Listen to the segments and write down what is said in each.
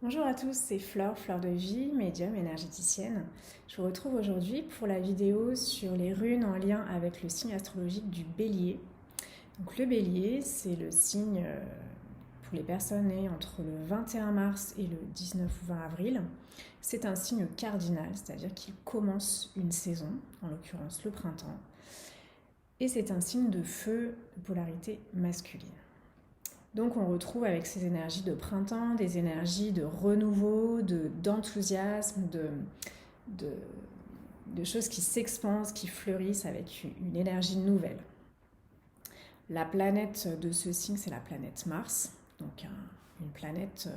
Bonjour à tous, c'est Fleur, Fleur de Vie, médium énergéticienne. Je vous retrouve aujourd'hui pour la vidéo sur les runes en lien avec le signe astrologique du Bélier. Donc le Bélier, c'est le signe pour les personnes nées entre le 21 mars et le 19 ou 20 avril. C'est un signe cardinal, c'est-à-dire qu'il commence une saison, en l'occurrence le printemps. Et c'est un signe de feu de polarité masculine. Donc on retrouve avec ces énergies de printemps, des énergies de renouveau, d'enthousiasme, de choses qui s'expansent, qui fleurissent avec une énergie nouvelle. La planète de ce signe, c'est la planète Mars, donc une planète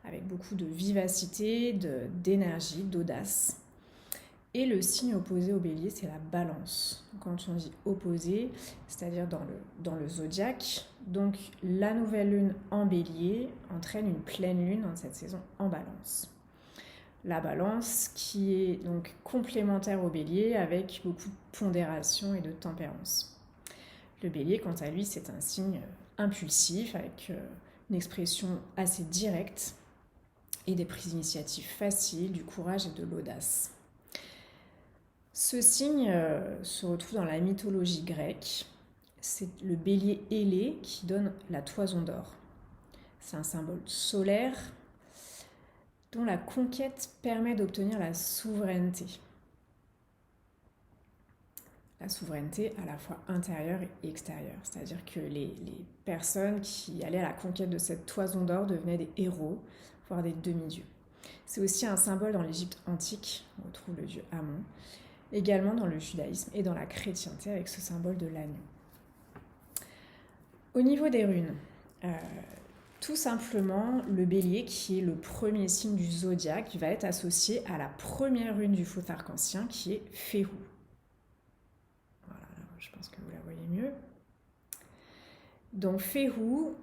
avec beaucoup de vivacité, d'énergie, d'audace. Et le signe opposé au Bélier, c'est la Balance. Quand on dit opposé, c'est-à-dire dans le zodiaque, donc la nouvelle lune en Bélier entraîne une pleine lune dans cette saison en Balance. La Balance qui est donc complémentaire au Bélier avec beaucoup de pondération et de tempérance. Le Bélier, quant à lui, c'est un signe impulsif avec une expression assez directe et des prises d'initiative faciles, du courage et de l'audace. Ce signe se retrouve dans la mythologie grecque. C'est le bélier ailé qui donne la toison d'or. C'est un symbole solaire dont la conquête permet d'obtenir la souveraineté. La souveraineté à la fois intérieure et extérieure. C'est-à-dire que les personnes qui allaient à la conquête de cette toison d'or devenaient des héros, voire des demi-dieux. C'est aussi un symbole dans l'Égypte antique. On retrouve le dieu Amon. Également dans le judaïsme et dans la chrétienté avec ce symbole de l'agneau. Au niveau des runes, tout simplement le bélier qui est le premier signe du zodiaque va être associé à la première rune du faux arc-en-ciel qui est Féhou. Voilà, je pense que vous la voyez mieux. Donc Féhou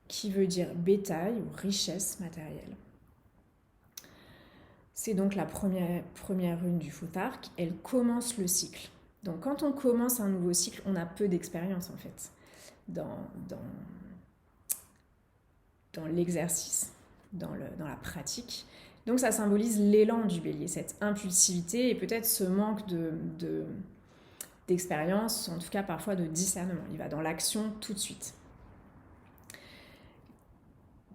qui veut dire bétail ou richesse matérielle. C'est donc la première rune du faux arc, elle commence le cycle. Donc quand on commence un nouveau cycle, on a peu d'expérience en fait dans l'exercice, dans la pratique. Donc ça symbolise l'élan du bélier, cette impulsivité et peut-être ce manque d'expérience, en tout cas parfois de discernement. Il va dans l'action tout de suite.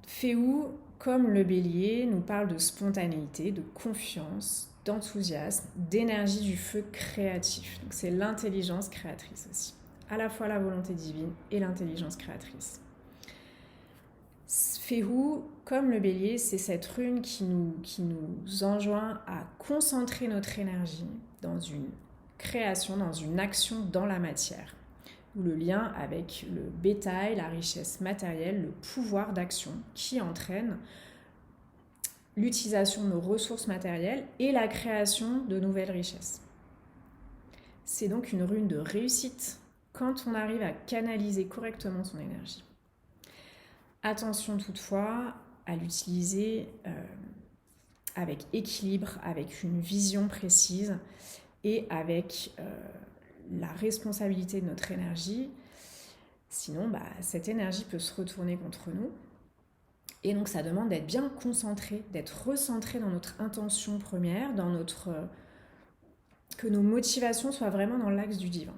Féhou, comme le bélier, nous parle de spontanéité, de confiance, d'enthousiasme, d'énergie du feu créatif. Donc c'est l'intelligence créatrice aussi. À la fois la volonté divine et l'intelligence créatrice. Féhou, comme le bélier, c'est cette rune qui nous enjoint à concentrer notre énergie dans une création, dans une action dans la matière. Ou le lien avec le bétail, la richesse matérielle, le pouvoir d'action qui entraîne l'utilisation de nos ressources matérielles et la création de nouvelles richesses. C'est donc une rune de réussite quand on arrive à canaliser correctement son énergie. Attention toutefois à l'utiliser avec équilibre, avec une vision précise et avec la responsabilité de notre énergie. Sinon, cette énergie peut se retourner contre nous. Et donc, ça demande d'être bien concentré, d'être recentré dans notre intention première, que nos motivations soient vraiment dans l'axe du divin.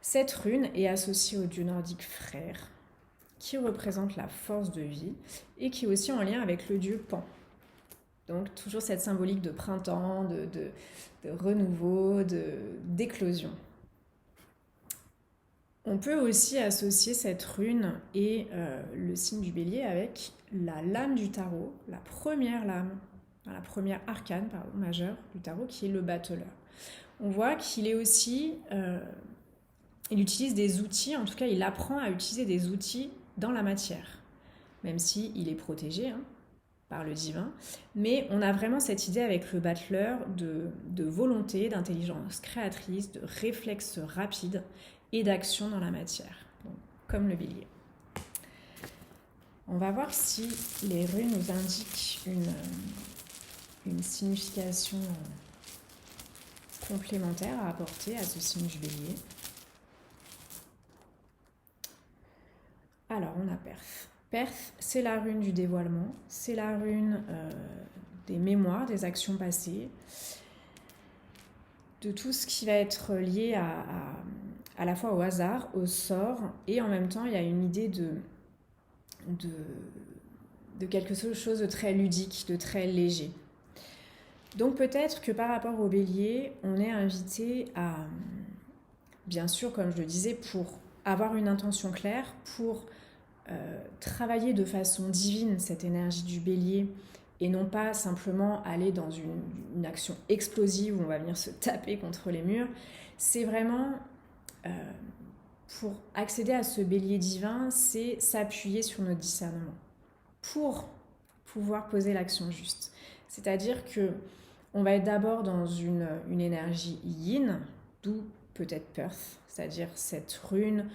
Cette rune est associée au dieu nordique Freyr, qui représente la force de vie et qui est aussi en lien avec le dieu Pan. Donc toujours cette symbolique de printemps, de renouveau, d'éclosion. On peut aussi associer cette rune et le signe du bélier avec la lame du tarot, la première lame, la première arcane majeure du tarot qui est le battleur. On voit qu'il est aussi, il utilise des outils, en tout cas il apprend à utiliser des outils dans la matière, même s'il est protégé par le divin, mais on a vraiment cette idée avec le battleur de volonté, d'intelligence créatrice, de réflexe rapide et d'action dans la matière, donc, comme le bélier. On va voir si les runes nous indiquent une signification complémentaire à apporter à ce signe du bélier. Alors, on a perf. Perth, c'est la rune du dévoilement, c'est la rune des mémoires, des actions passées, de tout ce qui va être lié à la fois au hasard, au sort, et en même temps, il y a une idée de quelque chose de très ludique, de très léger. Donc peut-être que par rapport au bélier, on est invité à, bien sûr, comme je le disais, pour avoir une intention claire, pour travailler de façon divine cette énergie du bélier et non pas simplement aller dans une action explosive où on va venir se taper contre les murs. C'est vraiment, pour accéder à ce bélier divin, c'est s'appuyer sur notre discernement pour pouvoir poser l'action juste. C'est-à-dire que on va être d'abord dans une énergie yin, d'où peut-être Perth, c'est-à-dire cette rune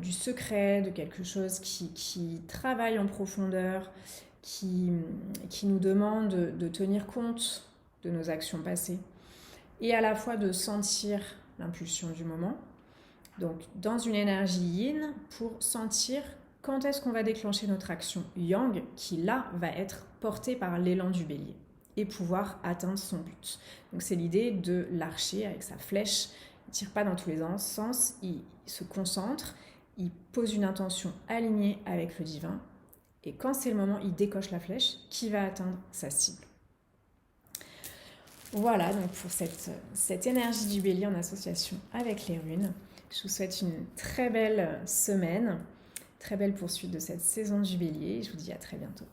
du secret, de quelque chose qui travaille en profondeur, qui nous demande de tenir compte de nos actions passées et à la fois de sentir l'impulsion du moment. Donc dans une énergie yin pour sentir quand est-ce qu'on va déclencher notre action yang qui là va être portée par l'élan du bélier et pouvoir atteindre son but. Donc c'est l'idée de l'archer avec sa flèche, il ne tire pas dans tous les sens, il se concentre, il pose une intention alignée avec le divin et quand c'est le moment, il décoche la flèche qui va atteindre sa cible. Voilà donc pour cette énergie du bélier en association avec les runes. Je vous souhaite une très belle semaine, très belle poursuite de cette saison du bélier et je vous dis à très bientôt.